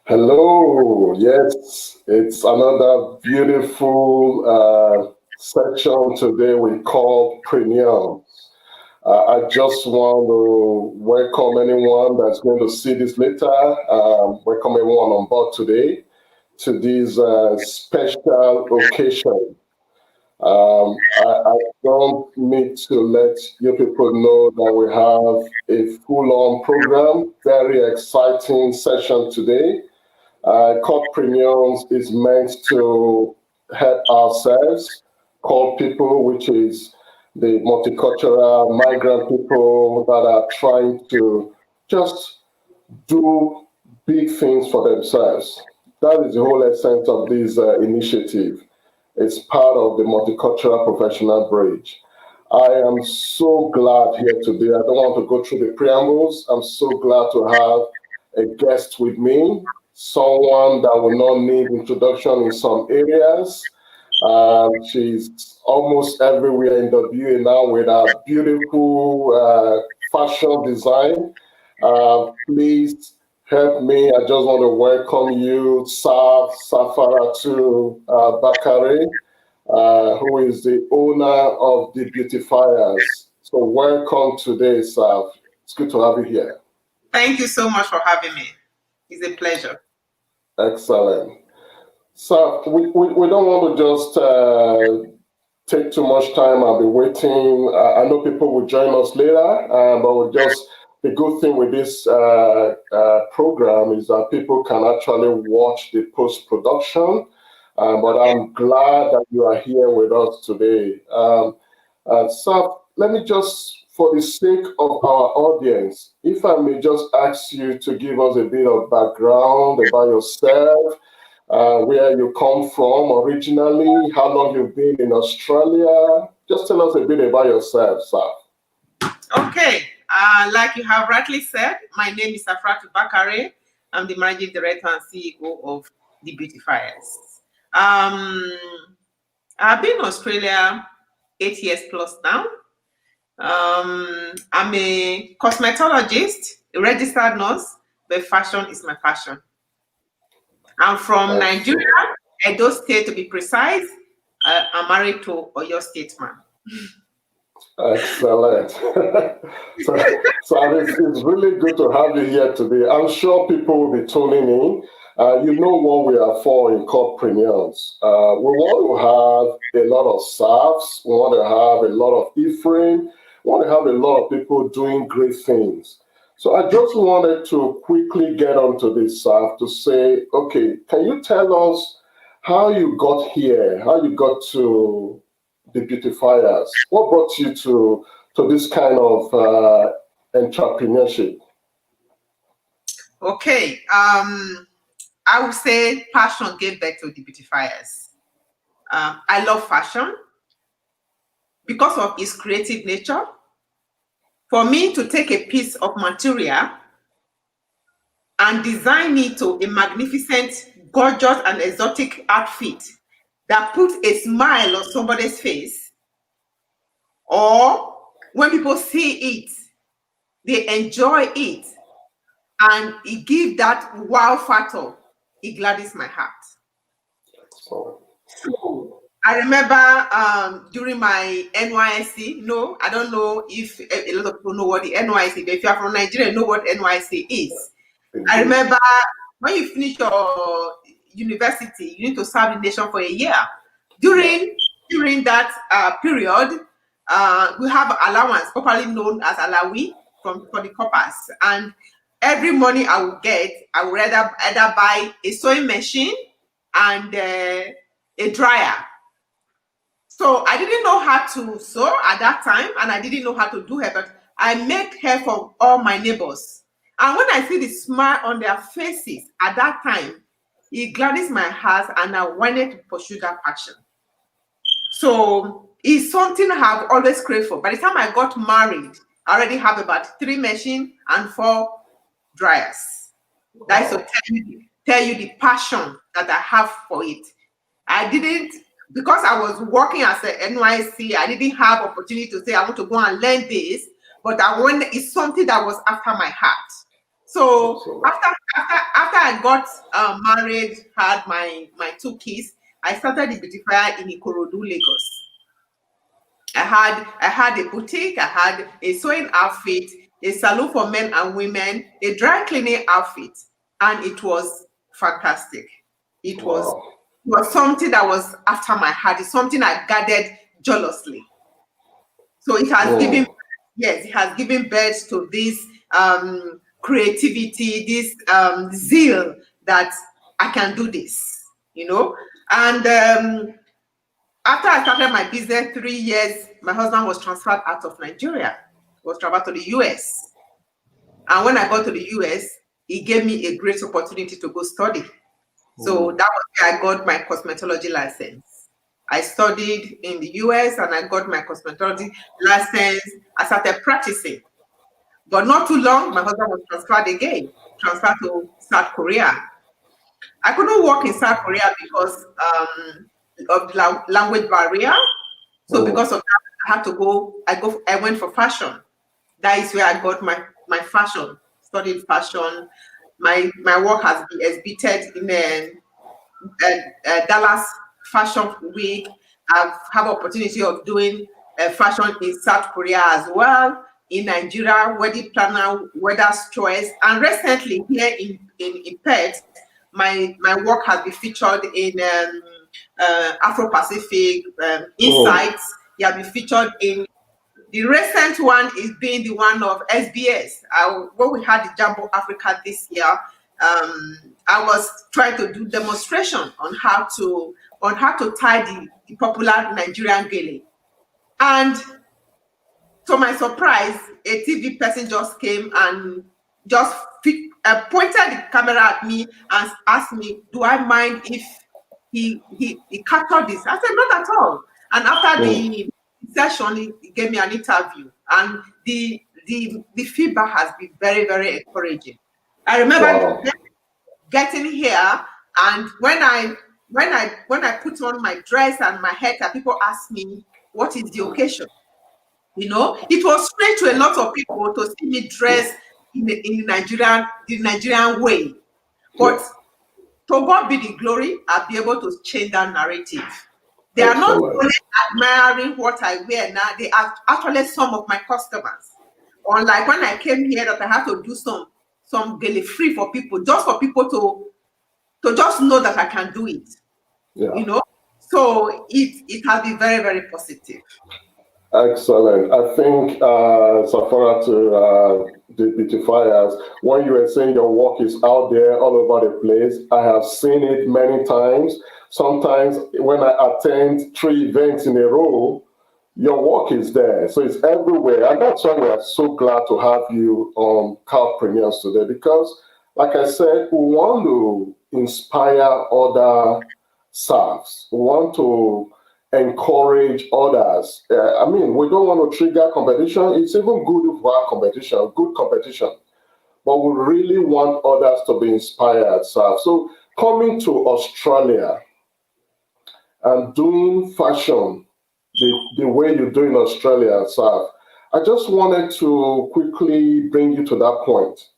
Hello, yes, it's another beautiful section today we call Premium. I just want to welcome anyone that's going to see this later. Welcome everyone on board today to this special occasion. I don't need to let you people know that we have a full-on program, very exciting session today. Called Premiums is meant to help ourselves, call people, which is the multicultural migrant people that are trying to just do big things for themselves. That is the whole essence of this initiative. It's part of the multicultural professional bridge. I am so glad here today. I don't want to go through the preambles. I'm so glad to have a guest with me, someone that will not need introduction in some areas. She's almost everywhere in WA now with her beautiful fashion design. Please help me. I just want to welcome you, Safuratu Bakare, who is the owner of D'Beautifiers. So welcome today, Saf. It's good to have you here. Thank you so much for having me. It's a pleasure. Excellent. So we don't want to just take too much time. I'll be waiting. I know people will join us later, but the good thing with this program is that people can actually watch the post-production. But I'm glad that you are here with us today. So let me just, for the sake of our audience, if I may just ask you to give us a bit of background about yourself, where you come from originally, how long you've been in Australia. Just tell us a bit about yourself, Saf. Okay, like you have rightly said, my name is Safuratu Bakare. I'm the Managing Director and CEO of D'Beautifiers. I've been in Australia 8 years plus now. I'm a cosmetologist, a registered nurse, but fashion is my passion. I'm from Nigeria, Edo State to be precise. I'm married to Oyo State man. Excellent. so it's really good to have you here today. I'm sure people will be tuning in. You know what we are for in CaLDpreneurs. We want to have a lot of SAFs. We want to have a lot of Ephraim. We want to have a lot of people doing great things. So I just wanted to quickly get onto this, Saf, to say, okay, can you tell us how you got here, how you got to D'Beautifiers? What brought you to this kind of entrepreneurship? Okay, I would say passion gave birth to D'Beautifiers. I love fashion because of its creative nature. For me to take a piece of material and design it to a magnificent, gorgeous, and exotic outfit that puts a smile on somebody's face, or when people see it, they enjoy it, and it gives that wow factor, it gladdens my heart. So I remember during my NYSC, no, I don't know if a lot of people know what the NYSC, but if you are from Nigeria, you know what NYSC is. I remember when you finish your university, you need to serve the nation for a year. During that period, we have allowance, popularly known as alawi, for the coppers. And every money I would get, I would either buy a sewing machine and a dryer. So I didn't know how to sew at that time, and I didn't know how to do hair, but I make hair for all my neighbors. And when I see the smile on their faces at that time, it gladdens my heart, and I wanted to pursue that passion. So it's something I have always craved for. By the time I got married, I already have about 3 machines and 4 dryers. Wow. That's to tell you the passion that I have for it. I didn't, because I was working as a NYC, I didn't have opportunity to say I want to go and learn this, but it's something that was after my heart. So after I got married, had my 2 kids, I started the beautifier in Ikorodu, Lagos. I had a boutique, I had a sewing outfit, a salon for men and women, a dry cleaning outfit, and it was fantastic. It was something that was after my heart. It's something I guarded jealously. So it has given, yes, it has given birth to this creativity, this zeal that I can do this, And after I started my business, 3 years, my husband was transferred out of Nigeria. He was transferred to the US. And when I got to the US, he gave me a great opportunity to go study. So that was where I got my cosmetology license. I studied in the US and I got my cosmetology license. I started practicing. But not too long, my husband was transferred to South Korea. I couldn't work in South Korea because of the language barrier. So because of that, I had to go. I went for fashion. That is where I got my fashion. Studied fashion. My work has been exhibited in Dallas Fashion Week. I've had opportunity of doing fashion in South Korea as well. In Nigeria, wedding planner, weather's choice, and recently here in Perth, my work has been featured in Afro-Pacific Insights. It has been featured in the recent one is being the one of SBS. When we had the Jumbo Africa this year, I was trying to do demonstration on how to tie the popular Nigerian gele, and to my surprise, a TV person just came and just pointed the camera at me and asked me, "Do I mind if he captured this?" I said, "Not at all." And after the session, he gave me an interview, and the feedback has been very, very encouraging. I remember getting here, and when I put on my dress and my haircut, people ask me, "What is the occasion?" It was strange to a lot of people to see me dressed in the Nigerian way. But to God be the glory, I'll be able to change that narrative. They are not only admiring what I wear now, they are actually some of my customers. Unlike when I came here that I had to do some gele free for people, just for people to just know that I can do it. So it has been very, very positive. Excellent. I think, Safuratu D'Beautifiers, when you were saying your work is out there all over the place, I have seen it many times. Sometimes when I attend 3 events in a row, your work is there. So it's everywhere. And that's why we are so glad to have you on CaLDpreneurs today, because, like I said, we want to inspire other staffs. We want to encourage others. I mean, we don't want to trigger competition. It's even good if we have competition, good competition. But we really want others to be inspired. So coming to Australia and doing fashion the way you do in Australia, Saf, I just wanted to quickly bring you to that point.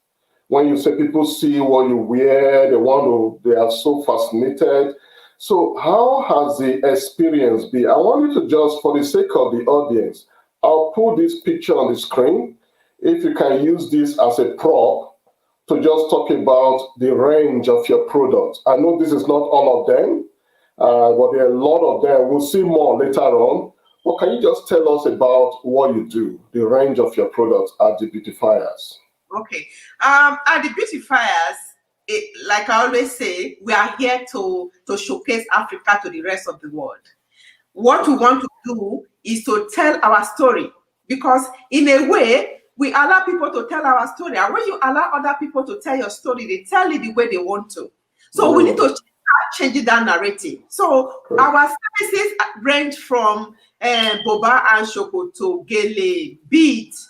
When you say people see what you wear, they are so fascinated. So how has the experience been? I want you to just, for the sake of the audience, I'll put this picture on the screen. If you can use this as a prop to just talk about the range of your products. I know this is not all of them, but there are a lot of them. We'll see more later on. But can you just tell us about what you do, the range of your products at the Beautifiers? Okay. At the Beautifiers, like I always say, we are here to showcase Africa to the rest of the world. What we want to do is to tell our story, because in a way, we allow people to tell our story. And when you allow other people to tell your story, they tell it the way they want to. So we need to start changing that narrative. So our services range from boba and shokoto, gele, beads,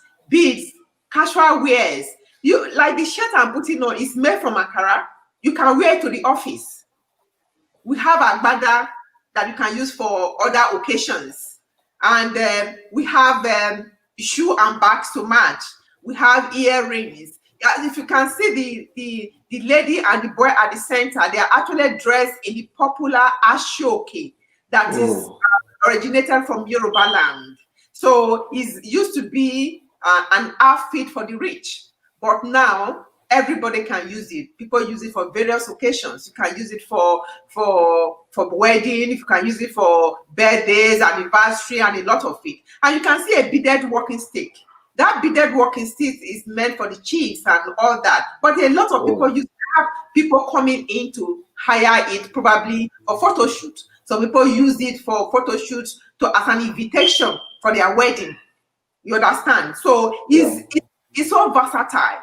casual wears. You like the shirt I'm putting on is made from Ankara. You can wear it to the office. We have agbada that you can use for other occasions, and we have shoe and bags to match. We have earrings. if you can see the lady and the boy at the center, they are actually dressed in the popular ashoke that is originated from Yoruba land. So it used to be an outfit for the rich, but now everybody can use it. People use it for various occasions. You can use it for wedding. You can use it for birthdays, anniversary, and a lot of it. And you can see a beaded walking stick. That beaded walking stick is meant for the chiefs and all that. But a lot of people have people coming in to hire it, probably for photo shoot. Some people use it for photo shoots as an invitation for their wedding. You understand? So it's so versatile.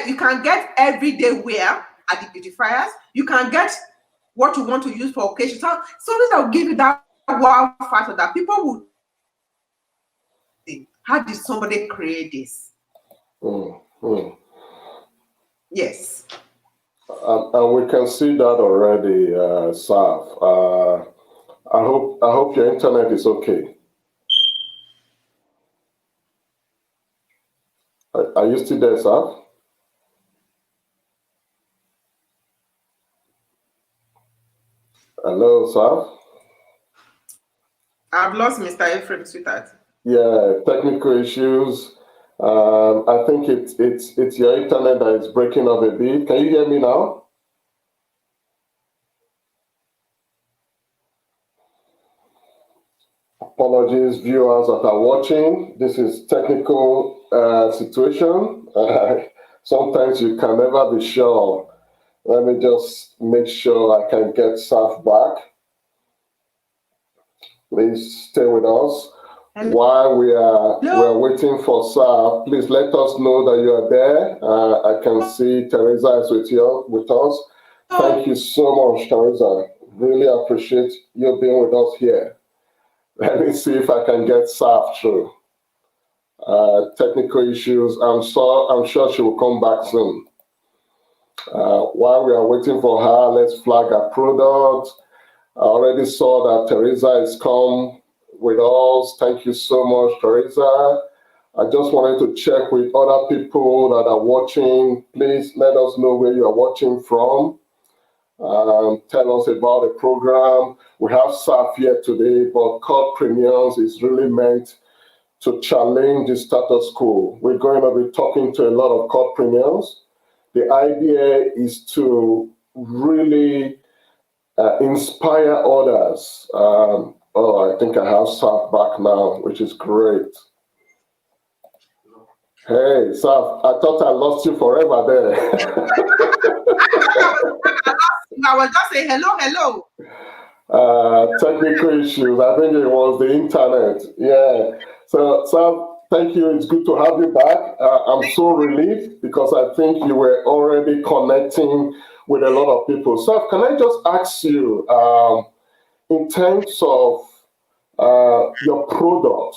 You can get everyday wear at the beautifiers. You can get what you want to use for occasions. So this will give you that wow factor that people would think, how did somebody create this? Yes. And we can see that already, Saf. I hope your internet is okay. Are you still there, Saf? Hello, Saf? I've lost Mr. Ephraim, sweetheart. Yeah, technical issues. I think it's your internet that is breaking up a bit. Can you hear me now? Apologies, viewers that are watching. This is technical situation. Sometimes you can never be sure. Let me just make sure I can get Saf back. Please stay with us. While we are waiting for Saf, please let us know that you are there. I can see Teresa is with us. Thank you so much, Teresa. Really appreciate you being with us here. Let me see if I can get Saf through. Technical issues. I'm sure she will come back soon. While we are waiting for her, let's flag our product. I already saw that Teresa has come with us. Thank you so much, Teresa. I just wanted to check with other people that are watching. Please let us know where you are watching from. Tell us about the program. We have Saf here today, but CaLDpreneurs is really meant to challenge the status quo. We're going to be talking to a lot of CaLDpreneurs. The idea is to really inspire others. I think I have Saf back now, which is great. Hey, Saf, I thought I lost you forever there. I was just saying hello. Technical issues. I think it was the internet. Yeah. So, Saf, thank you. It's good to have you back. I'm so relieved because I think you were already connecting with a lot of people. Saf, can I just ask you, in terms of your product,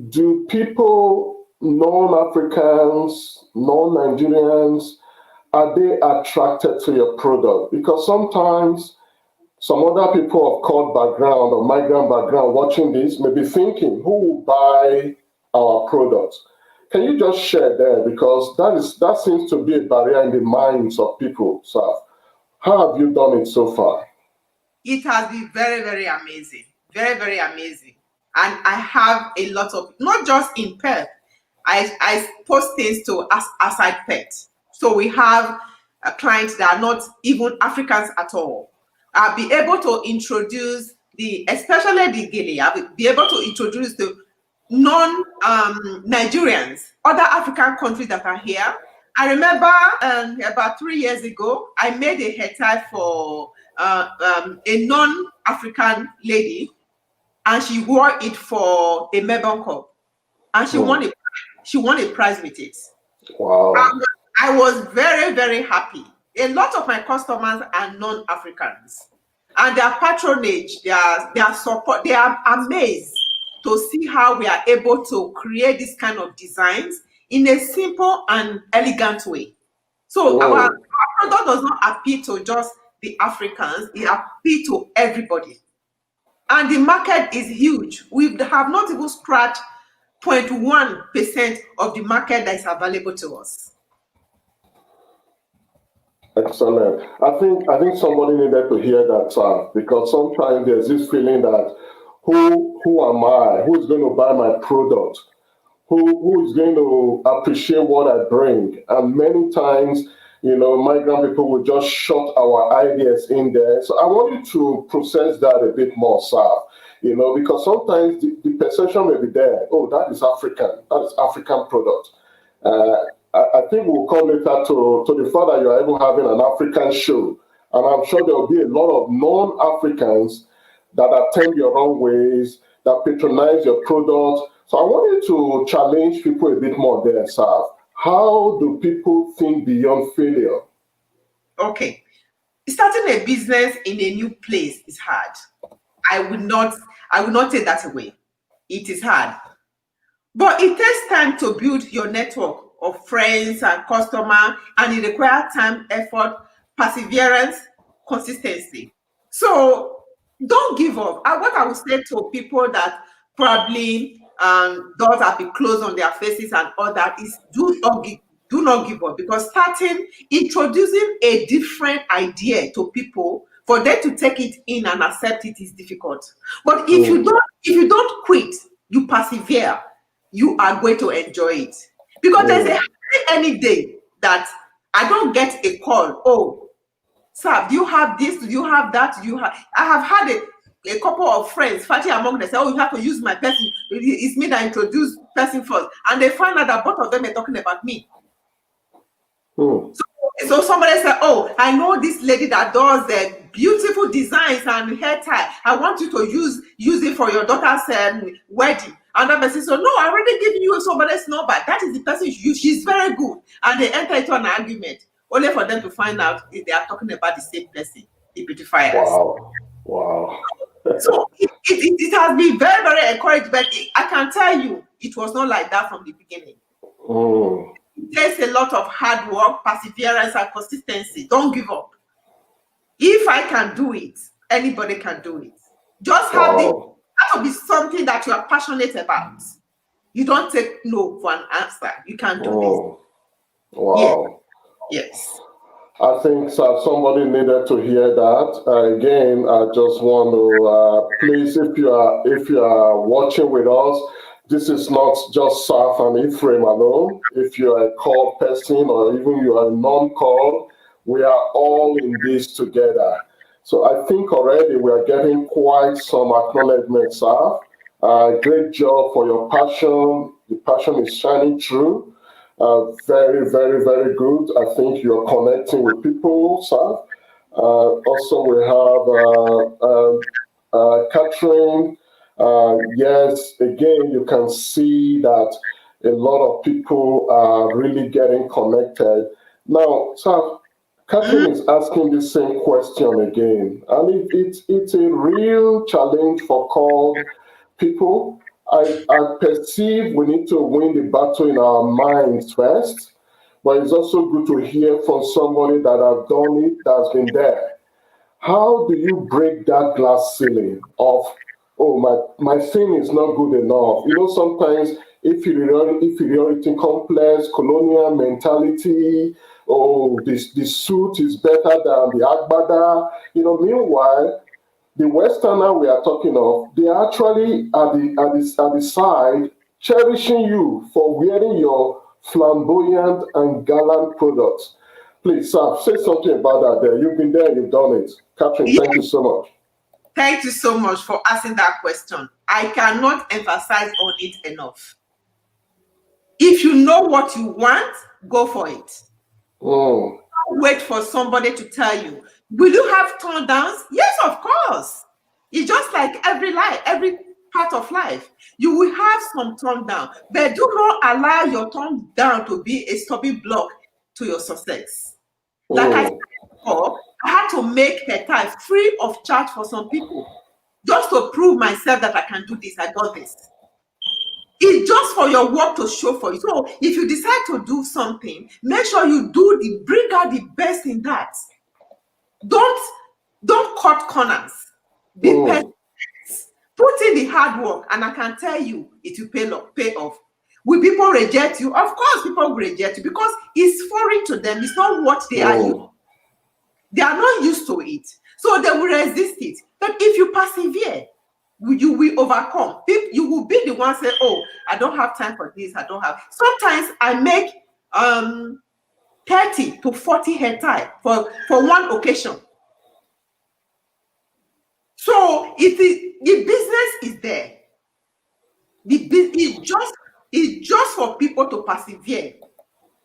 do people, non-Africans, non-Nigerians, are they attracted to your product? Because sometimes some other people of colored background or migrant background watching this may be thinking, who will buy our products? Can you just share there? Because that seems to be a barrier in the minds of people. So how have you done it so far? It has been very, very amazing. Very, very amazing. And I have a lot of, not just in Perth, I post things to outside Perth. So we have clients that are not even Africans at all. I'll be able to introduce especially the Guinea, I'll be able to introduce the non-Nigerians, other African countries that are here. I remember about 3 years ago, I made a hair tie for a non-African lady, and she wore it for a Melbourne Cup, and she won a prize with it. Wow. I was very, very happy. A lot of my customers are non-Africans, and their patronage, their support, they are amazed to see how we are able to create this kind of designs in a simple and elegant way. So our product does not appeal to just the Africans, it appeals to everybody. And the market is huge. We have not even scratched 0.1% of the market that is available to us. Excellent. I think somebody needed to hear that, sir, because sometimes there's this feeling that who am I? Who's going to buy my product? Who is going to appreciate what I bring? And many times, migrant people will just shut our ideas in there. So I want you to process that a bit more, sir. Because sometimes the perception may be there. Oh, that is African. That is African product. I think we'll come later to the fact that you're even having an African show. And I'm sure there will be a lot of non-Africans that attend your own ways, that patronize your product. So I want you to challenge people a bit more there, sir. How do people think beyond failure? Okay. Starting a business in a new place is hard. I will not take that away. It is hard. But it takes time to build your network of friends and customers, and it requires time, effort, perseverance, consistency. So don't give up. What I would say to people that probably doors have been closed on their faces and all that is do not give up, because introducing a different idea to people, for them to take it in and accept it is difficult. But if you don't quit, you persevere, you are going to enjoy it. Because there's any day that I don't get a call, oh, sir, do you have this? Do you have that? I have had a couple of friends fighting among them, say, oh, you have to use my person. It's me that introduced person first. And they find out that both of them are talking about me. So somebody said, oh, I know this lady that does the beautiful designs and hair tie. I want you to use it for your daughter's wedding. And that person said, no, I already given you somebody's number. That is the person she's very good. And they enter into an argument, only for them to find out if they are talking about the same person, the beautifiers. Wow. So it has been very, very encouraged, but I can tell you, it was not like that from the beginning. It takes a lot of hard work, perseverance, and consistency. Don't give up. If I can do it, anybody can do it. Just have to be something that you are passionate about. You don't take no for an answer. You can do this. Wow. Yes. I think somebody needed to hear that. Again, I just want to please, if you are watching with us, this is not just Saf and Ephraim alone. If you are a called person or even you are non-called, we are all in this together. So I think already we are getting quite some acknowledgement, Saf. Great job for your passion. The passion is shining through. Very, very, very good. I think you're connecting with people, Saf. Also, we have Catherine. Yes, again, you can see that a lot of people are really getting connected. Now, Saf, Catherine is asking the same question again, and it's a real challenge for called people. I perceive we need to win the battle in our minds first, but it's also good to hear from somebody that has done it, that's been there. How do you break that glass ceiling of, oh, my thing is not good enough? Sometimes inferiority complex, colonial mentality, oh, the suit is better than the agbada. Meanwhile, the Westerner we are talking of, they are actually at the side cherishing you for wearing your flamboyant and gallant products. Please, sir, say something about that there. You've been there, you've done it. Catherine, thank you so much. Thank you so much for asking that question. I cannot emphasize on it enough. If you know what you want, go for it. Don't wait for somebody to tell you. Will you have turn downs? Yes, of course. It's just like every part of life. You will have some turn down, but do not allow your turn down to be a stopping block to your success. Like I said before, I had to make a time free of charge for some people just to prove myself that I can do this. I got this. It's just for your work to show for you. So if you decide to do something, make sure you bring out the best in that. Don't cut corners. Be patient. Put in the hard work, and I can tell you it will pay off. Will people reject you? Of course, people will reject you because it's foreign to them. It's not what they are used. They are not used to it, so they will resist it. But if you persevere, you will overcome. You will be the one say, "Oh, I don't have time for this. I don't have." Sometimes I make 30 to 40 hair tie for one occasion. So the business is there. It's just for people to persevere.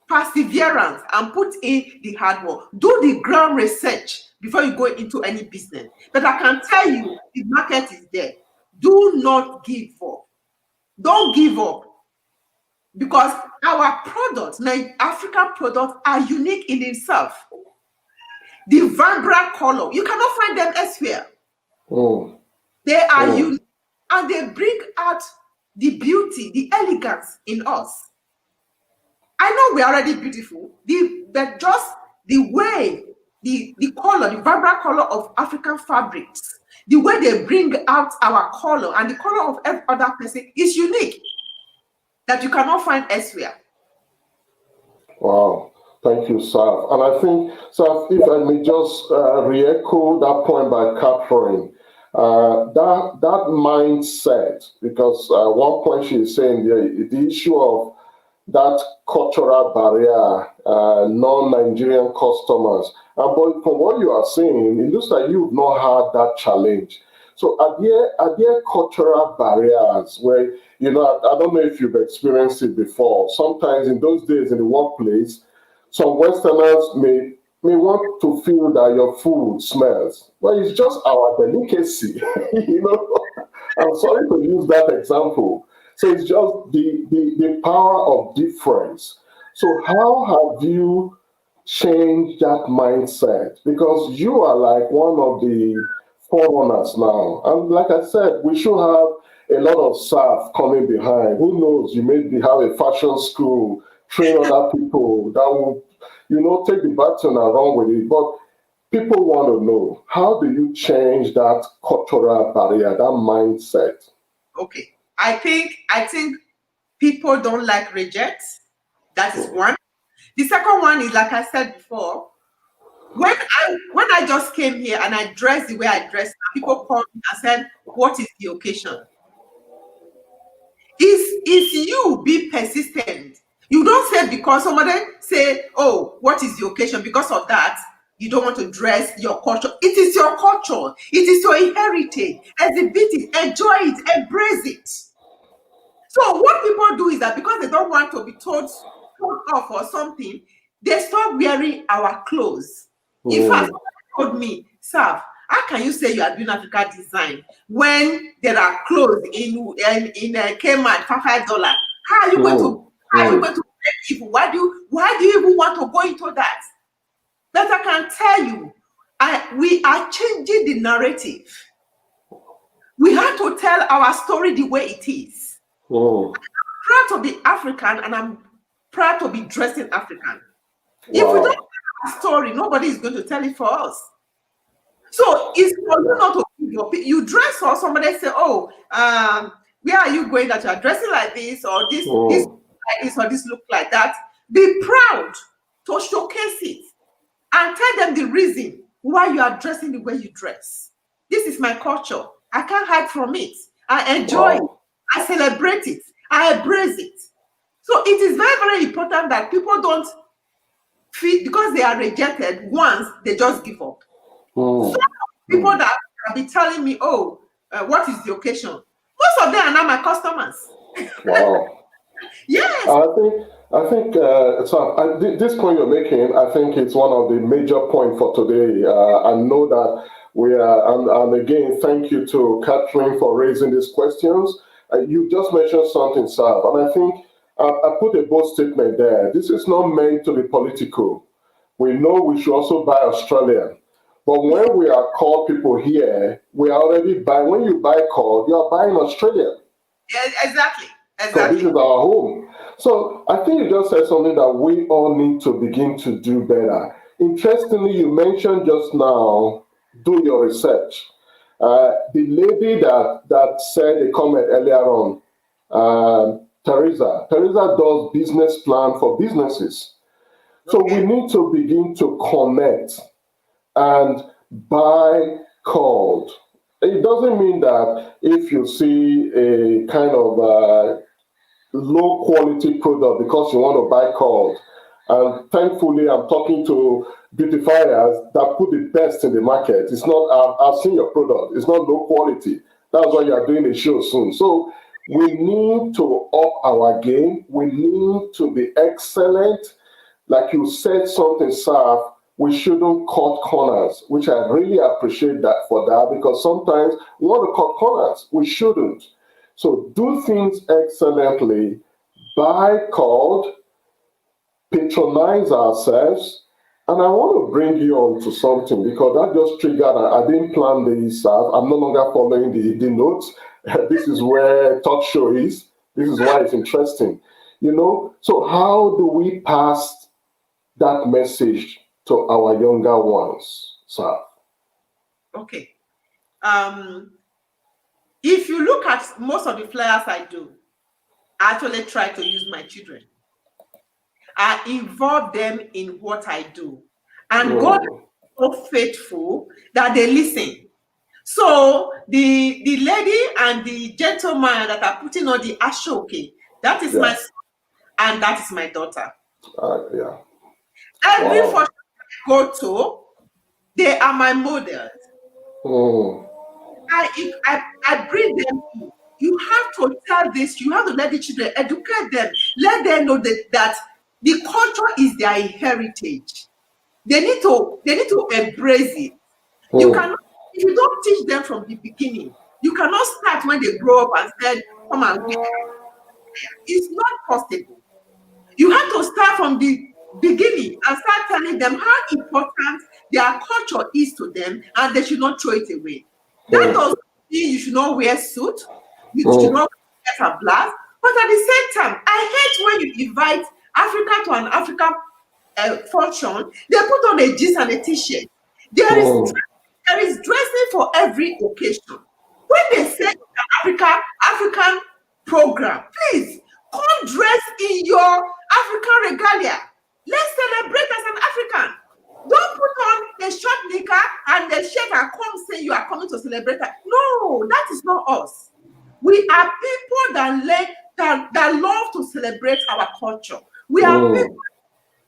Perseverance and put in the hard work. Do the ground research before you go into any business. But I can tell you, the market is there. Do not give up. Don't give up. Because our products, like African products, are unique in itself. The vibrant color, you cannot find them elsewhere. They are unique, and they bring out the beauty, the elegance in us. I know we're already beautiful, but just the way, the color, the vibrant color of African fabrics, the way they bring out our color and the color of every other person is unique that you cannot find elsewhere. Wow. Thank you, Saf. And I think, Saf, if I may just re-echo that point by Catherine, that mindset, because one point she's saying the issue of that cultural barrier, non-Nigerian customers. But from what you are saying, it looks like you've not had that challenge. So are there cultural barriers where, I don't know if you've experienced it before. Sometimes in those days in the workplace, some Westerners may want to feel that your food smells. Well, it's just our delicacy, I'm sorry to use that example. So it's just the power of difference. So how have you changed that mindset? Because you are like one of the forerunners now. And like I said, we should have a lot of staff coming behind. Who knows, you maybe have a fashion school, train other people that will, take the baton and run with it. But people want to know, how do you change that cultural barrier, that mindset? Okay. I think people don't like reject. That is one. The second one is, like I said before, when I just came here and I dressed the way I dressed, people called me and said, "What is the occasion?" Is you be persistent. You don't say because somebody say, "Oh, what is the occasion?" Because of that, you don't want to dress your culture. It is your culture. It is your heritage. Exhibit it, enjoy it, embrace it. So what people do is that because they don't want to be told off or something, they stop wearing our clothes. In fact, somebody told me, "Saf, how can you say you are doing Africa design when there are clothes in Kmart for $5? How are you going to make people? Why do you even want to go into that?" But I can tell you, we are changing the narrative. We have to tell our story the way it is. I'm proud to be African, and I'm proud to be dressing African. If we don't tell our story, nobody is going to tell it for us. So it's for you not to give up. You dress, or somebody say, "Oh, where are you going that you are dressing like this, or this like this, or this look like that?" Be proud to showcase it and tell them the reason why you are dressing the way you dress. This is my culture. I can't hide from it. I enjoy it. I celebrate it. I embrace it. So it is very, very important that people don't feel because they are rejected once, they just give up. Some people that be telling me, "Oh, what is the occasion?" Most of them are now my customers. Wow. Yes. I think this point you're making, I think it's one of the major points for today. I know that we are, and again, thank you to Catherine for raising these questions. You just mentioned something, Saf, and I think I put a bold statement there. This is not meant to be political. We know we should also buy Australian. But when we are called people here, we are already buying. When you buy called, you are buying Australian. Yeah, exactly. So this is our home. So I think you just said something that we all need to begin to do better. Interestingly, you mentioned just now, do your research. The lady that said a comment earlier on, Teresa does business plan for businesses. So we need to begin to connect and buy cold. It doesn't mean that if you see a kind of low quality product because you want to buy cold. And thankfully, I'm talking to beautifiers that put the best in the market. It's not, I've seen your product, it's not low quality. That's why you are doing a show soon. So we need to up our game. We need to be excellent. Like you said something, Saf, we shouldn't cut corners, which I really appreciate that for that, because sometimes we want to cut corners. We shouldn't. So do things excellently, buy cold, patronize ourselves. And I want to bring you on to something because that just triggered, I didn't plan this. I'm no longer following the notes. This is where talk show is. This is why it's interesting. So how do we pass that message to our younger ones, sir? Okay. If you look at most of the flyers I do, I actually try to use my children. I involve them in what I do. And God is so faithful that they listen. So the lady and the gentleman that are putting on the ashoke, that is my son and that is my daughter. Every function I go to, they are my models. I bring them in. You have to tell this, you have to let the children educate them, let them know that the culture is their heritage. They need to embrace it. You cannot, if you don't teach them from the beginning, you cannot start when they grow up and say, come and get it. It's not possible. You have to start from the beginning and start telling them how important their culture is to them, and they should not throw it away. That doesn't mean you should not wear suit, you should not get a blast, but at the same time, I hate when you invite Africa to an African function, they put on a jeans and a t-shirt. There is dressing for every occasion. When they say African program, please come dress in your African regalia. Let's celebrate as an African. Don't put on the short knicker and the shirt and come say you are coming to celebrate. No, that is not us. We are people that love to celebrate our culture. We are people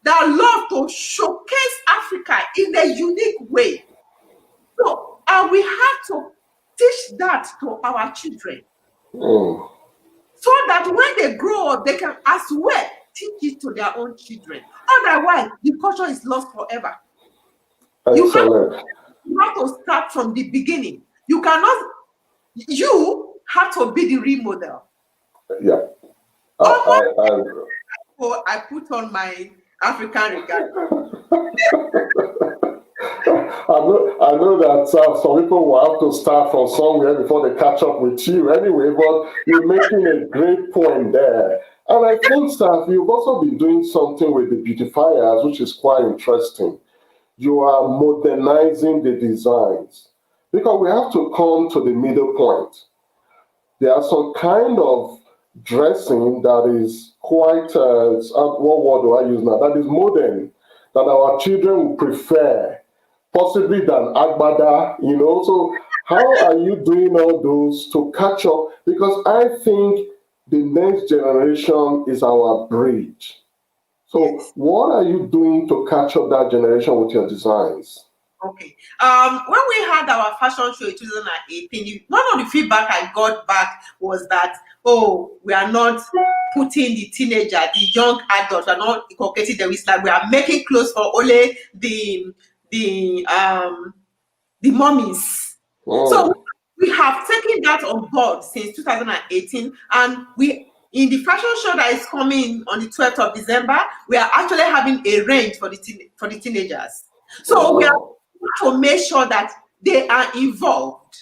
that love to showcase Africa in a unique way. So, and we have to teach that to our children. So that when they grow up, they can as well teach it to their own children. Otherwise, the culture is lost forever. You have to start from the beginning. You have to be the remodel. Yeah. I put on my African regalia. I know that some people will have to start from somewhere before they catch up with you anyway, but you're making a great point there. And I think, Saf, you've also been doing something with the beautifiers, which is quite interesting. You are modernizing the designs because we have to come to the middle point. There are some kind of dressing that is quite, what word do I use now? That is modern, that our children will prefer, possibly than Agbada, So how are you doing all those to catch up? Because I think the next generation is our bridge. So what are you doing to catch up that generation with your designs? Okay. When we had our fashion show in 2018, one of the feedback I got back was that, we are not putting the teenager, the young adults, we are not inculcating them. It's like we are making clothes for only the mummies. So we have taken that on board since 2018, and in the fashion show that is coming on the 12th of December, we are actually having a range for the teenagers. So we are to make sure that they are involved.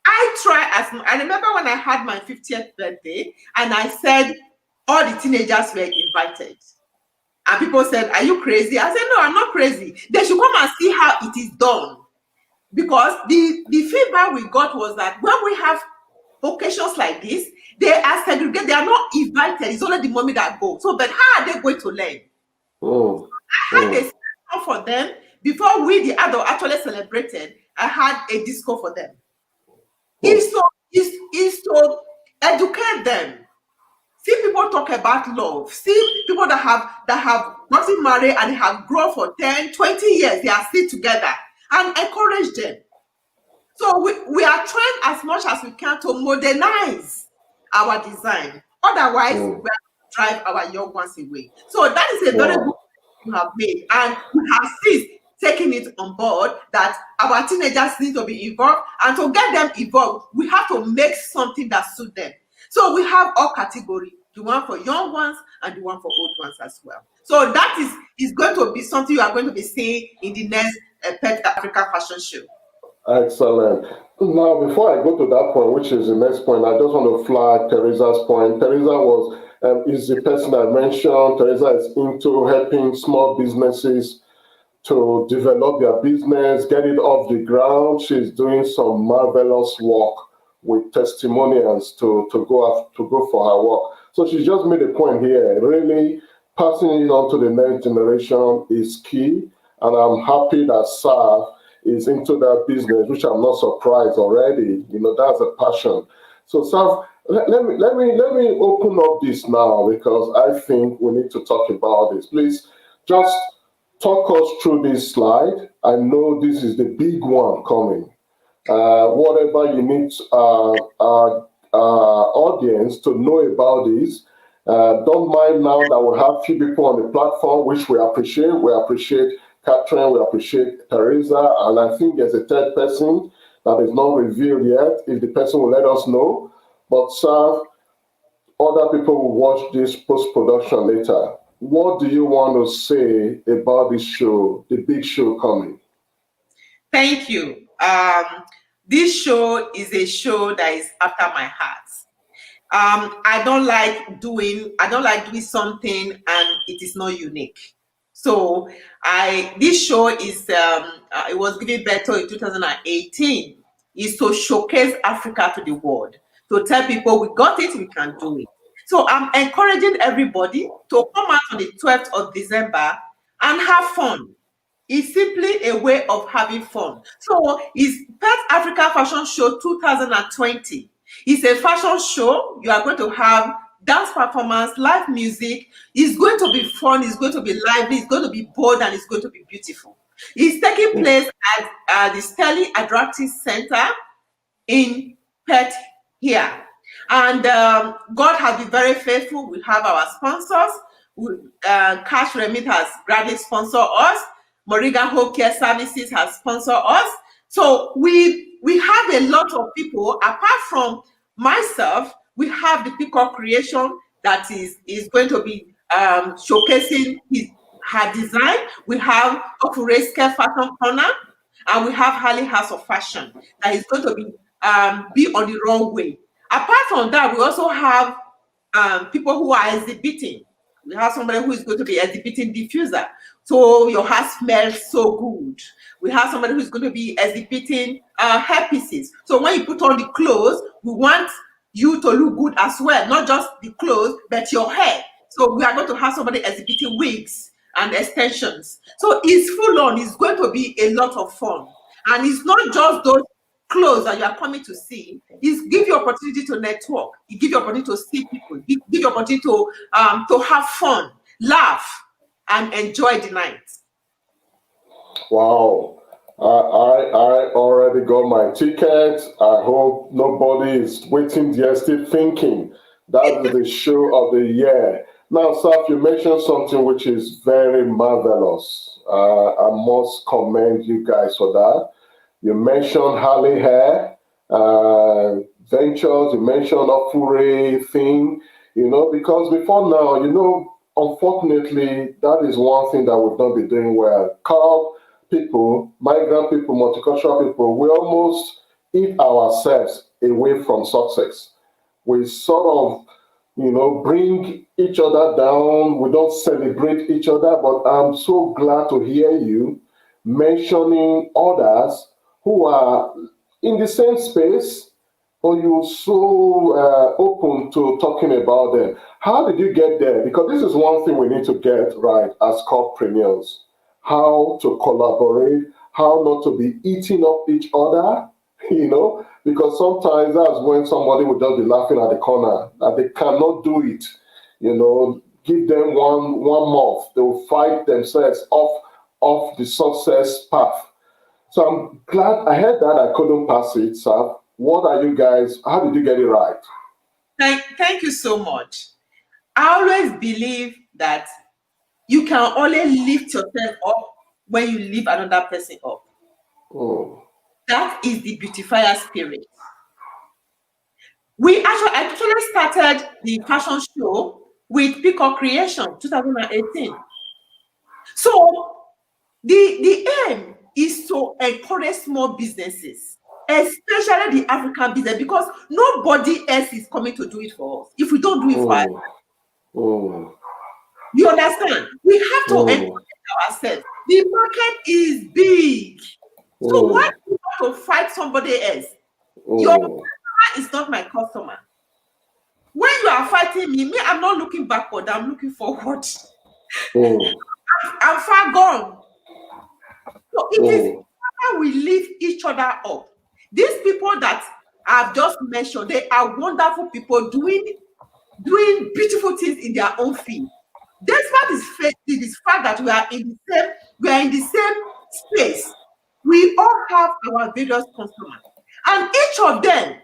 I remember when I had my 50th birthday and I said all the teenagers were invited. And people said, are you crazy? I said, no, I'm not crazy. They should come and see how it is done. because the feedback we got was that when we have occasions like this, they are segregated, they are not invited, it's only the mommy that go. So, but how are they going to learn? I had a session for them before we, the adult, actually celebrated. I had a disco for them. It's to educate them. See people talk about love. See people that have gotten married and have grown for 10, 20 years. They are still together, and encourage them. So we are trying as much as we can to modernize our design. Otherwise, we are drive our young ones away. So that is a very good point you have made, and we have since taken it on board that our teenagers need to be involved, and to get them involved, we have to make something that suits them. So we have all categories, the one for young ones and the one for old ones as well. So that is going to be something you are going to be seeing in the next Pet Africa Fashion Show. Excellent. Now, before I go to that point, which is the next point, I just want to flag Teresa's point. Teresa is the person I mentioned. Teresa is into helping small businesses to develop their business, get it off the ground. She's doing some marvelous work with testimonials to go for her work. So she just made a point here. Really, passing it on to the next generation is key, and I'm happy that Saf is into that business, which I'm not surprised already. That's a passion. So Saf, let me open up this now, because I think we need to talk about this. Please just talk us through this slide. I know this is the big one coming. Whatever you need our audience to know about this, don't mind now that we have few people on the platform, which we appreciate. We appreciate Catherine, we appreciate Teresa, and I think there's a third person that is not revealed yet, if the person will let us know. But Sir, other people will watch this post-production later. What do you want to say about this show, the big show coming? Thank you. This show is a show that is after my heart. I don't like doing something and it is not unique. So this show is it was given birth to in 2018. Is to showcase Africa to the world, to tell people we got it, we can do it. So I'm encouraging everybody to come out on the 12th of December and have fun. It's simply a way of having fun. So it's Pet Africa Fashion Show 2020. It's a fashion show. You are going to have dance performance, live music. It's going to be fun. It's going to be lively. It's going to be bold, and it's going to be beautiful. It's taking place at the Sterling Adaptive Center in Perth here. And God has been very faithful. We have our sponsors. Cash Remit has gladly sponsored us. Moringa Home Care Services has sponsored us. So we have a lot of people. Apart from myself, we have the Peacock Creation that is going to be showcasing her design. We have Ofureske Fashion Corner, and we have Harley House of Fashion that is going to be on the runway. Apart from that, we also have people who are exhibiting. We have somebody who is going to be exhibiting diffuser, so your house smells so good. We have somebody who is going to be exhibiting hair pieces. So when you put on the clothes, we want you to look good as well, not just the clothes, but your hair. So we are going to have somebody exhibiting wigs and extensions. So it's full on. It's going to be a lot of fun, and it's not just those clothes that you are coming to see. It give you opportunity to network. It give you opportunity to see people. It give you opportunity to have fun, laugh, and enjoy the night. Wow. I already got my ticket. I hope nobody is waiting there still thinking that is the show of the year. Now, Saf, you mentioned something which is very marvelous. I must commend you guys for that. You mentioned Harley Hair Ventures, you mentioned Ofure thing, because before now, unfortunately, that is one thing that we've not been doing well. People, migrant people, multicultural people, we almost eat ourselves away from success. We sort of, bring each other down. We don't celebrate each other, but I'm so glad to hear you mentioning others who are in the same space, but you're so open to talking about them. How did you get there? Because this is one thing we need to get right as corpreneurs. How to collaborate, how not to be eating up each other, because sometimes that's when somebody will just be laughing at the corner that they cannot do it. Give them one month, they will fight themselves off the success path. So I'm glad I heard that. I couldn't pass it, sir. What are you guys? How did you get it right? Thank you so much. I always believe that you can only lift yourself up when you lift another person up. Mm. That is the beautifier spirit. I actually started the fashion show with Peacock Creation 2018. So the aim is to encourage small businesses, especially the African business, because nobody else is coming to do it for us if we don't do it for ourselves. Mm. You understand? We have to encourage ourselves. The market is big. So why do you have to fight somebody else? Your customer is not my customer. When you are fighting me, I'm not looking backward, I'm looking forward. I'm far gone. So it is how we lift each other up. These people that I've just mentioned, they are wonderful people doing beautiful things in their own field. Despite this fact that we are in the same space, we all have our various customers, and each of them,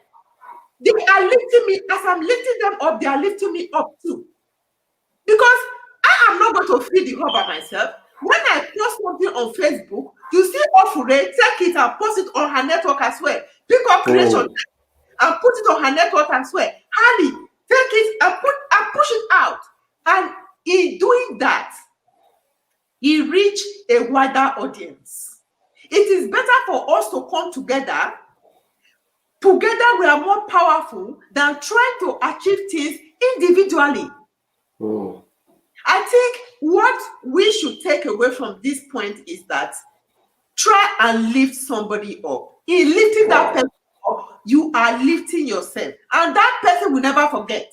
they are lifting me. As I'm lifting them up, they are lifting me up too. Because I am not going to feed the hub by myself. When I post something on Facebook, you see Ofure take it and post it on her network as well. Pick up creation and put it on her network as well. Harley, take it and push it out. And in doing that, he reached a wider audience. It is better for us to come together. Together, we are more powerful than trying to achieve things individually. I think what we should take away from this point is that try and lift somebody up. In lifting that person up, you are lifting yourself. And that person will never forget.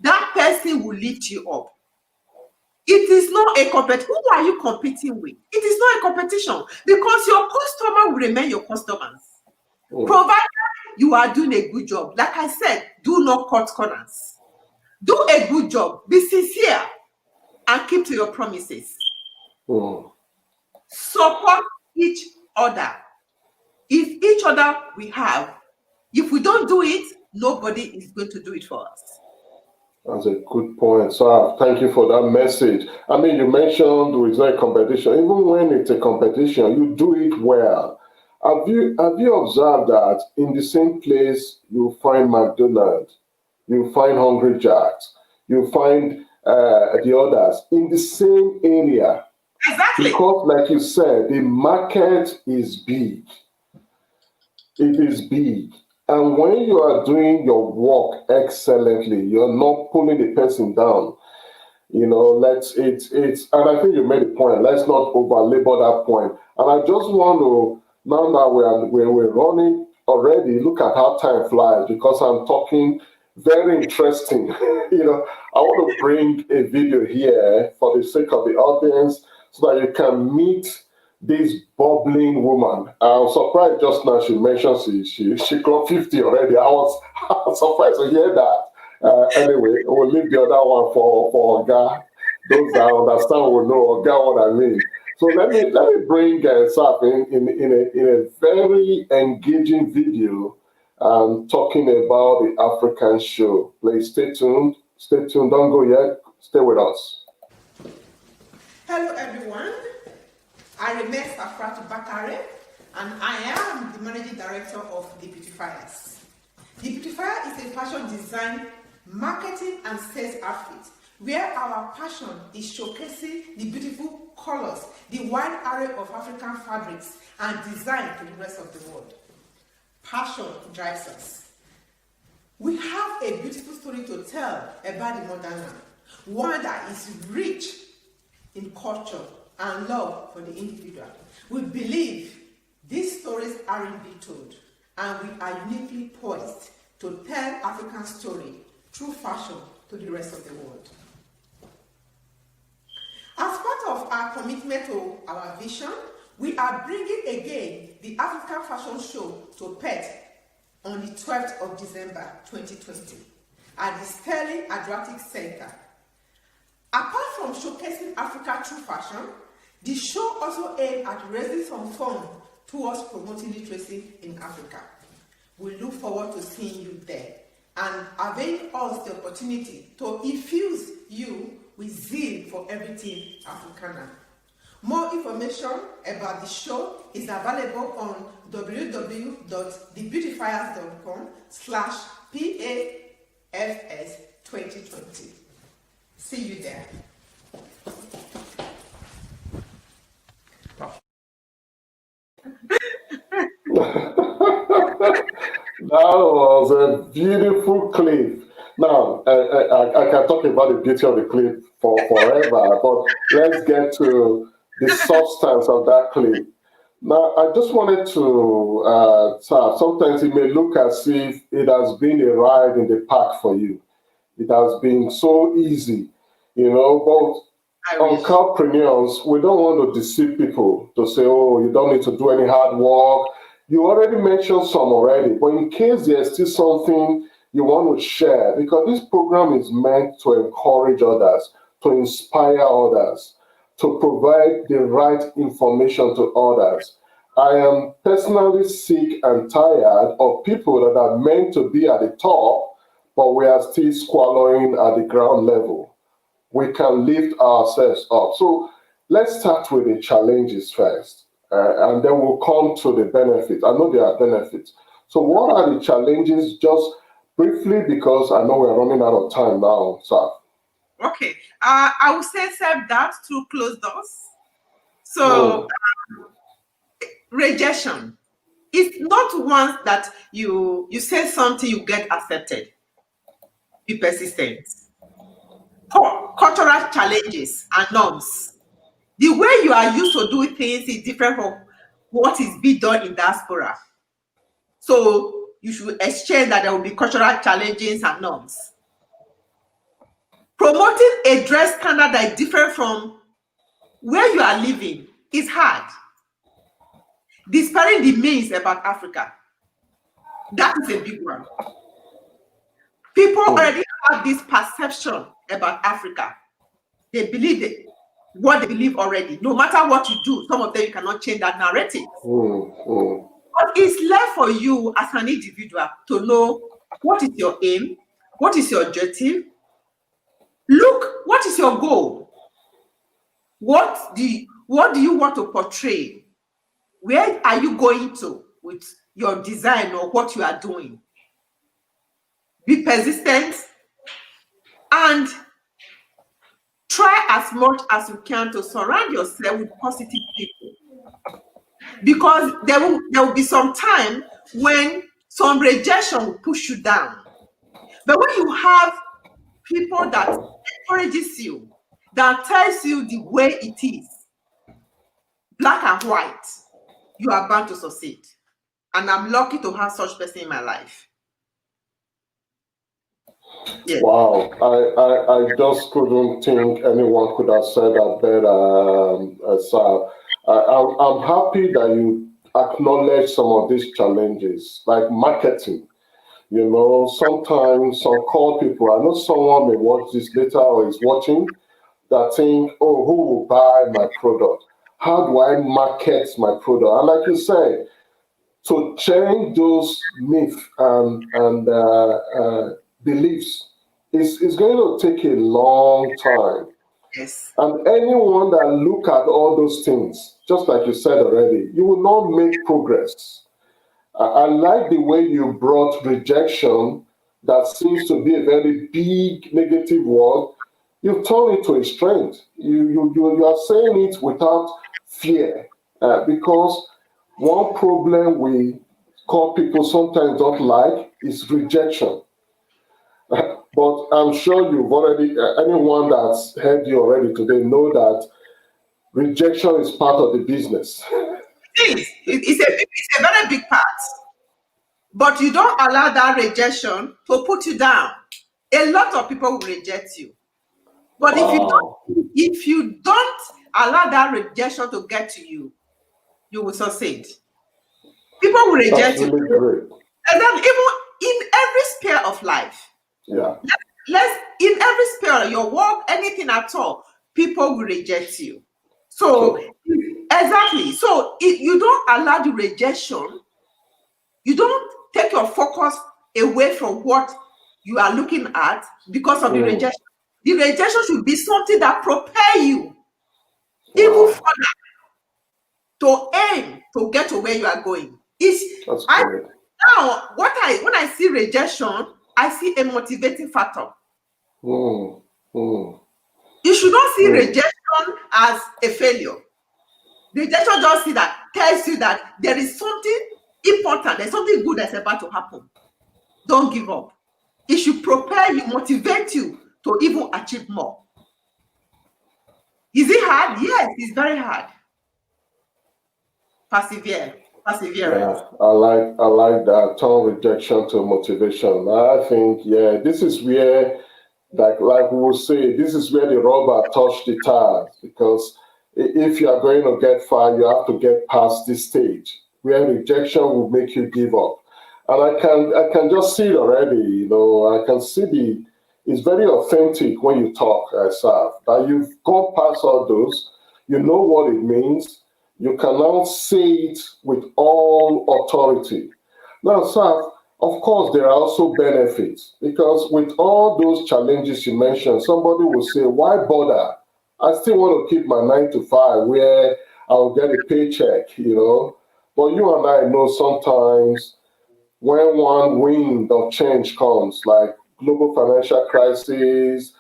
That person will lift you up. It is not a competition. Who are you competing with? It is not a competition because your customer will remain your customers. Provided you are doing a good job. Like I said, do not cut corners. Do a good job. Be sincere and keep to your promises. Support each other. If each other we have, if we don't do it, nobody is going to do it for us. That's a good point. So thank you for that message. I mean, you mentioned it's not a competition. Even when it's a competition, you do it well. Have you observed that in the same place you find McDonald's, you find Hungry Jacks, you find the others in the same area? Exactly. Because, like you said, the market is big. It is big. And when you are doing your work excellently, you're not pulling the person down. And I think you made a point. Let's not over-labor that point. And I just want to, now that we're running already, look at how time flies because I'm talking very interesting. I want to bring a video here for the sake of the audience so that you can meet this bubbling woman. I was surprised just now she mentioned she clocked 50 already. I was surprised to hear that. Anyway, we'll leave the other one for Oga. Those that understand will know Oga what I mean. So let me bring Saf in a very engaging video talking about the African show. Please stay tuned. Stay tuned. Don't go yet. Stay with us. Hello everyone. I remain Safuratu Bakare, and I am the managing director of D'Beautifiers. D'Beautifier is a fashion design, marketing, and sales outfit where our passion is showcasing the beautiful colors, the wide array of African fabrics, and design to the rest of the world. Passion drives us. We have a beautiful story to tell about the modern man, one that is rich in culture and love for the individual. We believe These stories aren't being told, and we are uniquely poised to tell African story through fashion to the rest of the world. As part of our commitment to our vision, we are bringing again the African Fashion Show to Perth on the 12th of December 2020 at the Sterling Adriatic Center. Apart from showcasing Africa through fashion, the show also aimed at raising some funds towards promoting literacy in Africa. We look forward to seeing you there and availing us the opportunity to infuse you with zeal for everything Africana. More information about the show is available on www.thebeautifiers.com/PAFS 2020. See you there. That was a beautiful clip. Now, I can talk about the beauty of the clip forever, but let's get to the substance of that clip. Now, I just wanted to, sometimes it may look as if it has been a ride in the park for you. It has been so easy, but on CaLDpreneurs, we don't want to deceive people to say, oh, you don't need to do any hard work. You already mentioned some already, but in case there's still something you want to share, because this program is meant to encourage others, to inspire others, to provide the right information to others. I am personally sick and tired of people that are meant to be at the top, but we are still squalling at the ground level. We can lift ourselves up. So let's start with the challenges first, and then we'll come to the benefits. I know there are benefits. So what are the challenges, just briefly, because I know we're running out of time now, sir. Okay, I would say self-doubt through closed doors. So rejection. It's not once that you say something, you get accepted. Be persistent. Cultural challenges and norms. The way you are used to doing things is different from what is being done in diaspora. So you should exchange that there will be cultural challenges and norms. Promoting a dress standard that is different from where you are living is hard. Despairing the myths about Africa, that is a big one. People already have this perception about Africa. They believe it, what they believe already. No matter what you do, some of them you cannot change that narrative. But it's left for you as an individual to know what is your aim, what is your objective. Look, what is your goal? What do you want to portray? Where are you going to with your design or what you are doing? Be persistent and try as much as you can to surround yourself with positive people. Because there will be some time when some rejection will push you down. But when you have people that encourages you, that tells you the way it is, black and white, you are bound to succeed. And I'm lucky to have such person in my life. Yeah. Wow, I just couldn't think anyone could have said that better. So I'm happy that you acknowledge some of these challenges, like marketing. Sometimes some call people, I know someone may watch this later or is watching, that think, oh, who will buy my product? How do I market my product? And like you said, to change those myths and beliefs is going to take a long time. Yes. And anyone that look at all those things, just like you said already, you will not make progress. I like the way you brought rejection, that seems to be a very big negative word. You turn it to a strength. You are saying it without fear, because one problem we call people sometimes don't like is rejection. But I'm sure you've already, anyone that's heard you already today know that rejection is part of the business. It's a very big part. But you don't allow that rejection to put you down. A lot of people will reject you. But if you don't allow that rejection to get to you, you will succeed. People will reject That's really great. And then even in every sphere of life. Yeah. In every sphere, your work, anything at all, people will reject you. So exactly. So if you don't allow the rejection, you don't take your focus away from what you are looking at because of the rejection. The rejection should be something that propel you even further to aim to get to where you are going. Now, when I see rejection, I see a motivating factor. You should not see rejection as a failure. Rejection just tells you that there is something important, there's something good that's about to happen. Don't give up. It should propel you, motivate you to even achieve more. Is it hard? Yes, it's very hard. Perseverance. Yeah, I like that. Turn rejection to motivation. I think, this is where, like we will say, this is where the rubber touched the tires, because if you are going to get far, you have to get past this stage where rejection will make you give up. And I can just see it already. I can see it's very authentic when you talk, Saf, that you've gone past all those. You know what it means. You can now say it with all authority. Now, Saf, of course, there are also benefits, because with all those challenges you mentioned, somebody will say, why bother? I still want to keep my 9 to 5 where I'll get a paycheck, But you and I know sometimes when one wind of change comes, like global financial crisis,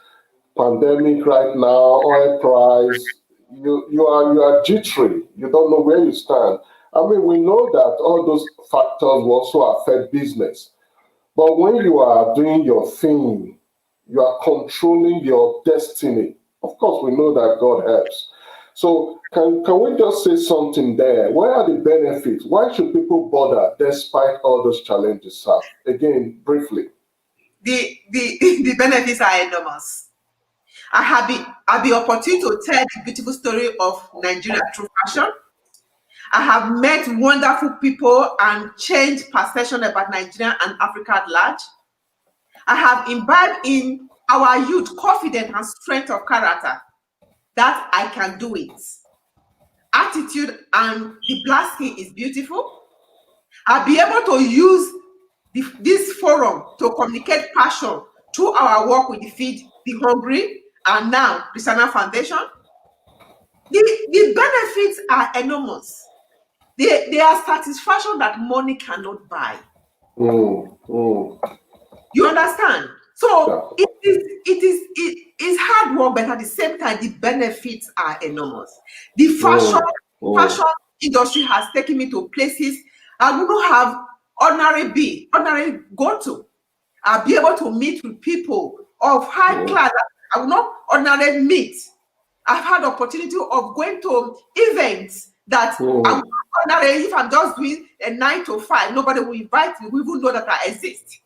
pandemic right now, oil price, you are jittery. You don't know where you stand. I mean, we know that all those factors will also affect business. But when you are doing your thing, you are controlling your destiny. Of course, we know that God helps. So can we just say something there? What are the benefits? Why should people bother despite all those challenges, sir? Again, briefly. The benefits are enormous. I have the opportunity to tell the beautiful story of Nigeria through fashion. I have met wonderful people and changed perception about Nigeria and Africa at large. I have imbibed in our youth confidence and strength of character that I can do it. Attitude and the black skin is beautiful. I'll be able to use this forum to communicate passion through our work with the Feed the Hungry and now the Sana Foundation. The benefits are enormous. They are satisfaction that money cannot buy. You understand? So it is hard work, but at the same time, the benefits are enormous. The fashion industry has taken me to places I would not have ordinary go to. I'll be able to meet with people of high class I will not ordinarily meet. I've had the opportunity of going to events that I would not ordinarily, if I'm just doing a 9 to 5, nobody will invite me, we even know that I exist.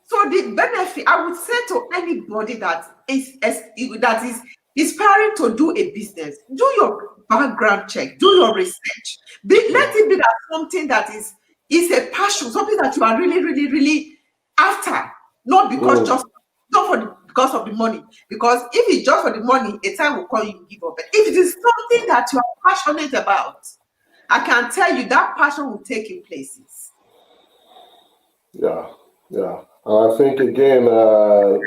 So the benefit, I would say to anybody that is aspiring to do a business, do your background check, do your research. Let it be that something that is a passion, something that you are really, really, really after, not because because of the money. Because if it's just for the money, a time will call you give up. But if it is something that you are passionate about, I can tell you that passion will take you places. Yeah. And I think again,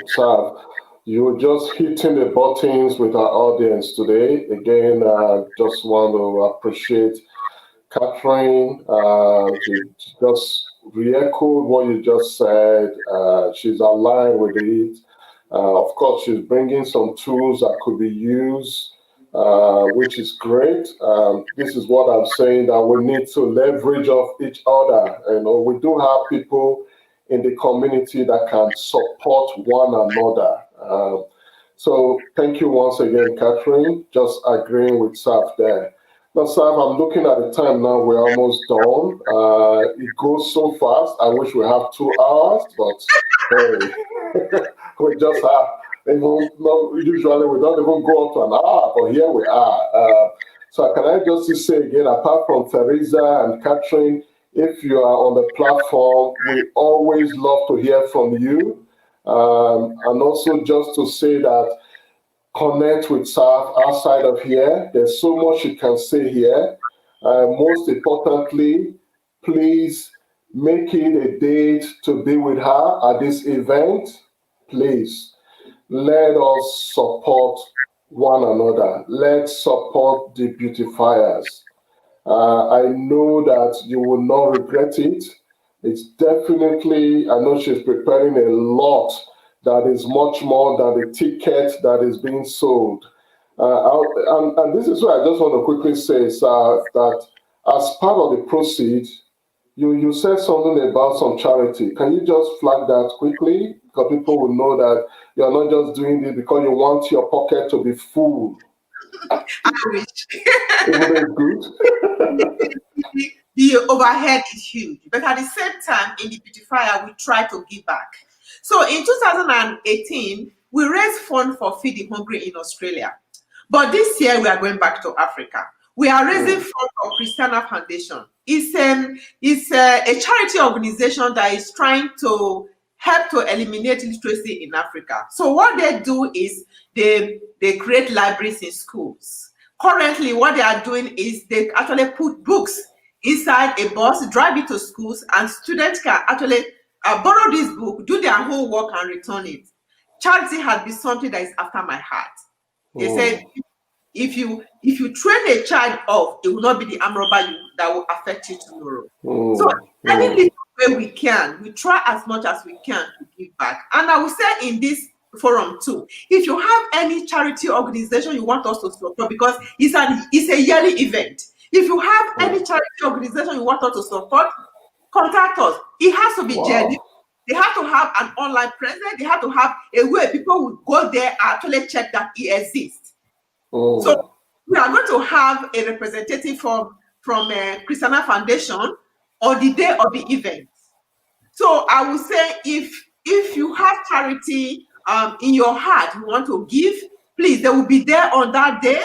Sav, you're just hitting the buttons with our audience today. Again, just want to appreciate Catherine. She just re-echoed what you just said. She's aligned with it. Of course, she's bringing some tools that could be used, which is great. This is what I'm saying, that we need to leverage off each other. We do have people in the community that can support one another. So thank you once again, Catherine, just agreeing with Saf there. Now, Sam, I'm looking at the time now. We're almost done. It goes so fast. I wish we have 2 hours, but hey, we just have. Even, no, usually we don't even go up to an hour, but here we are. So can I just say again, apart from Teresa and Catherine, if you are on the platform, we always love to hear from you. And also just to say that connect with staff outside of here. There's so much you can say here. Most importantly, please make it a date to be with her at this event. Please let us support one another. Let's support the beautifiers. I know that you will not regret it. It's definitely, I know she's preparing a lot that is much more than the ticket that is being sold. And this is what I just want to quickly say, sir, that as part of the proceeds, you said something about some charity. Can you just flag that quickly? Because people will know that you're not just doing it because you want your pocket to be full. I wish. Isn't it good? The overhead is huge, but at the same time, in the beautifier, we try to give back. So in 2018, we raised funds for Feed the Hungry in Australia. But this year, we are going back to Africa. We are raising funds for Christiana Foundation. It's a charity organization that is trying to help to eliminate literacy in Africa. So what they do is they create libraries in schools. Currently, what they are doing is they actually put books inside a bus, drive it to schools, and students can actually borrow this book, do their homework, and return it. Charity has been something that is after my heart. They say if you train a child off, it will not be the arm robber that will affect you tomorrow. So any little way we can, we try as much as we can to give back. And I will say in this forum too, if you have any charity organization you want us to support, because it's a yearly event. If you have any charity organization you want us to support, contact us. It has to be genuine. They have to have an online presence. They have to have a way people would go there and actually check that it exists. So we are going to have a representative from Christiana Foundation on the day of the event. So I would say if you have charity in your heart, you want to give, please, they will be there on that day.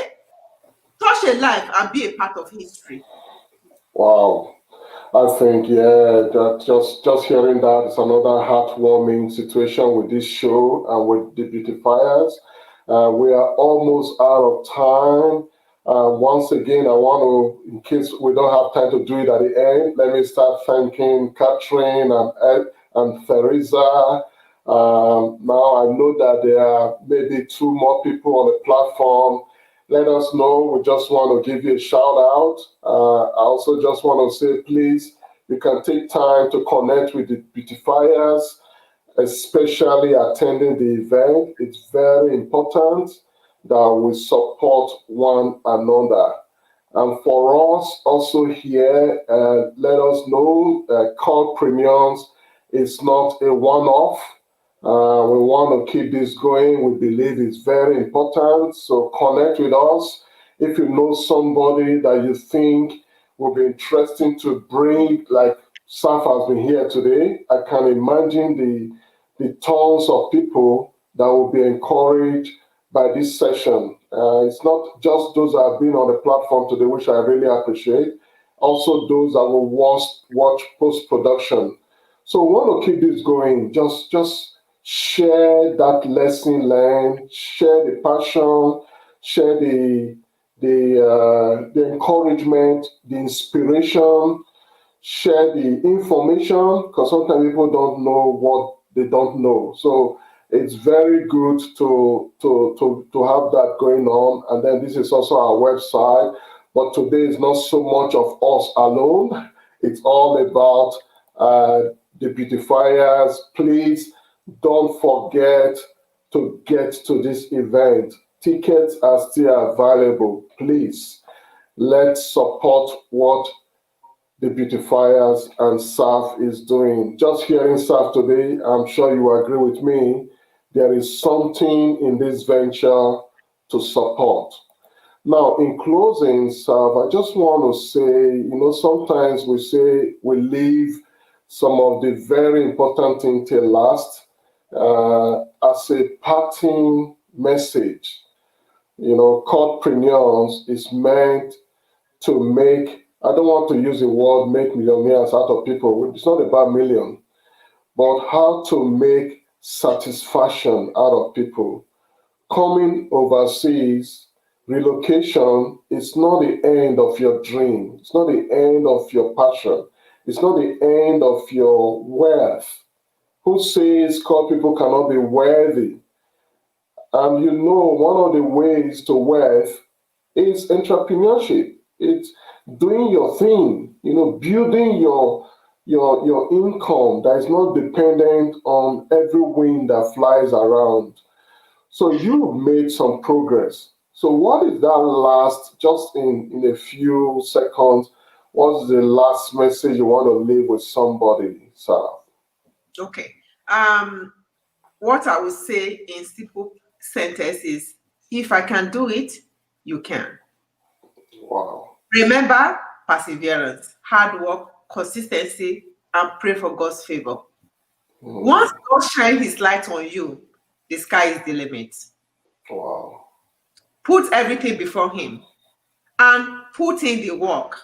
Touch a life and be a part of history. Wow. I think, yeah, that just hearing that is another heartwarming situation with this show and with the beautifiers. We are almost out of time. Once again, I want to, in case we don't have time to do it at the end, let me start thanking Catherine and Teresa. Now I know that there are maybe 2 more people on the platform. Let us know. We just want to give you a shout out. I also just want to say, please, you can take time to connect with the beautifiers, especially attending the event. It's very important that we support one another. And for us also here, let us know that CaLDpreneurs is not a one-off. We want to keep this going. We believe it's very important. So connect with us. If you know somebody that you think will be interesting to bring, like Saf has been here today, I can imagine the tons of people that will be encouraged by this session. It's not just those that have been on the platform today, which I really appreciate, also those that will watch post-production. So we want to keep this going. Just share that lesson learned, share the passion, share the encouragement, the inspiration, share the information, because sometimes people don't know what they don't know. So it's very good to have that going on. And then this is also our website. But today is not so much of us alone. It's all about the beautifiers. Please don't forget to get to this event. Tickets are still available. Please, let's support what the beautifiers and Saf is doing. Just hearing Saf today, I'm sure you agree with me, there is something in this venture to support. Now, in closing, Sav, I just want to say, sometimes we say we leave some of the very important things till last. As a parting message, CaLDpreneurs is meant to make, I don't want to use the word make millionaires out of people. It's not about million, but how to make satisfaction out of people. Coming overseas, relocation is not the end of your dream. It's not the end of your passion. It's not the end of your wealth. Who says called people cannot be worthy? And one of the ways to wealth is entrepreneurship. It's doing your thing, building your income that is not dependent on every wind that flies around. So you've made some progress. So what is that last, just in a few seconds, what's the last message you want to leave with somebody, Sarah? Okay. What I would say in simple sentence is, if I can do it, you can. Wow. Remember perseverance, hard work, consistency, and pray for God's favor. Once God shines his light on you, the sky is the limit. Wow. Put everything before him and put in the work.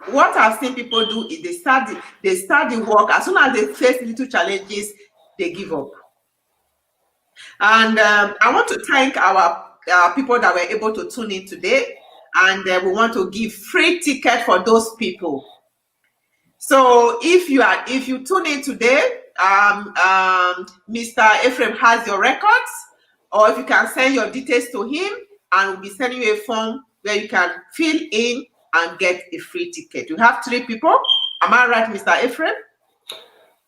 What I've seen people do is they start the work. As soon as they face little challenges, they give up. And I want to thank our people that were able to tune in today. And we want to give free ticket for those people. So if you tune in today, Mr. Ephraim has your records, or if you can send your details to him, and we'll be sending you a form where you can fill in and get a free ticket. You have 3 people. Am I right, Mr. Ephraim?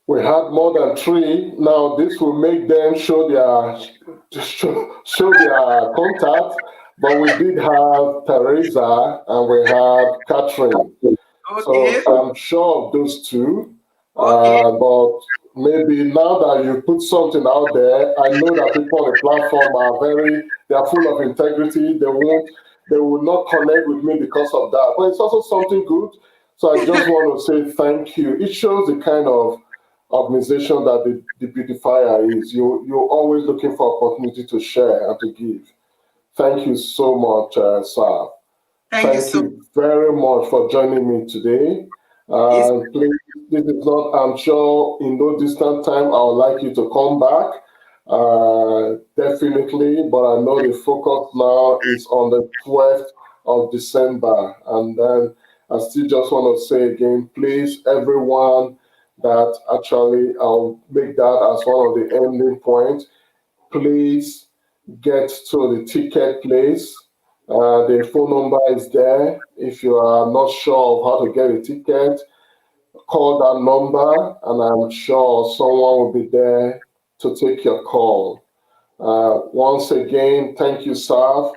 We had more than 3. Now this will make them show their contact. But we did have Teresa and we had Catherine. Okay. So I'm sure of those 2. Okay. But maybe now that you put something out there, I know that people on the platform they are full of integrity. They will not connect with me because of that. But it's also something good. So I just want to say thank you. It shows the kind of organization that the beautifier is. You're always looking for opportunity to share and to give. Thank you so much, Sir. Thank you very much for joining me today. Please, this is not, I'm sure in no distant time, I would like you to come back. Definitely, but I know the focus now is on the 12th of December. And then I still just want to say again, please, everyone, that actually I'll make that as one of the ending points. Please get to the ticket place. The phone number is there. If you are not sure of how to get a ticket, call that number and I'm sure someone will be there to take your call. Once again, thank you, Sav.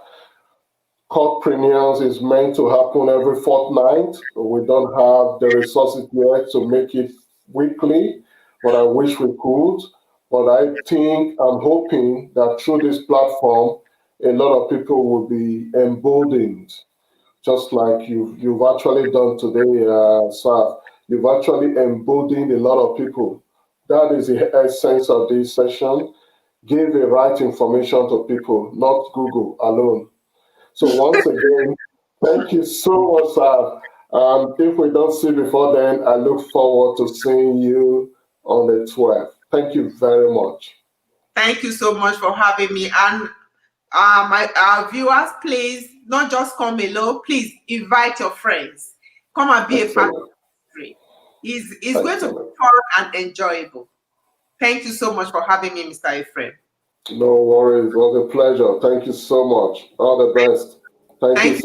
CaLDpreneurs is meant to happen every fortnight. We don't have the resources yet to make it weekly, but I wish we could. But I'm hoping that through this platform, a lot of people will be emboldened, just like you've actually done today, Sav. You've actually emboldened a lot of people. That is the essence of this session. Give the right information to people, not Google alone. So once again, thank you so much, sir. If we don't see before then, I look forward to seeing you on the 12th. Thank you very much. Thank you so much for having me. And our viewers, please, not just come alone, please invite your friends. Come and be a part of history. It's going to be fun and enjoyable. Thank you so much for having me, Mr. Ephraim. No worries. It was a pleasure. Thank you so much. All the best. Thank you so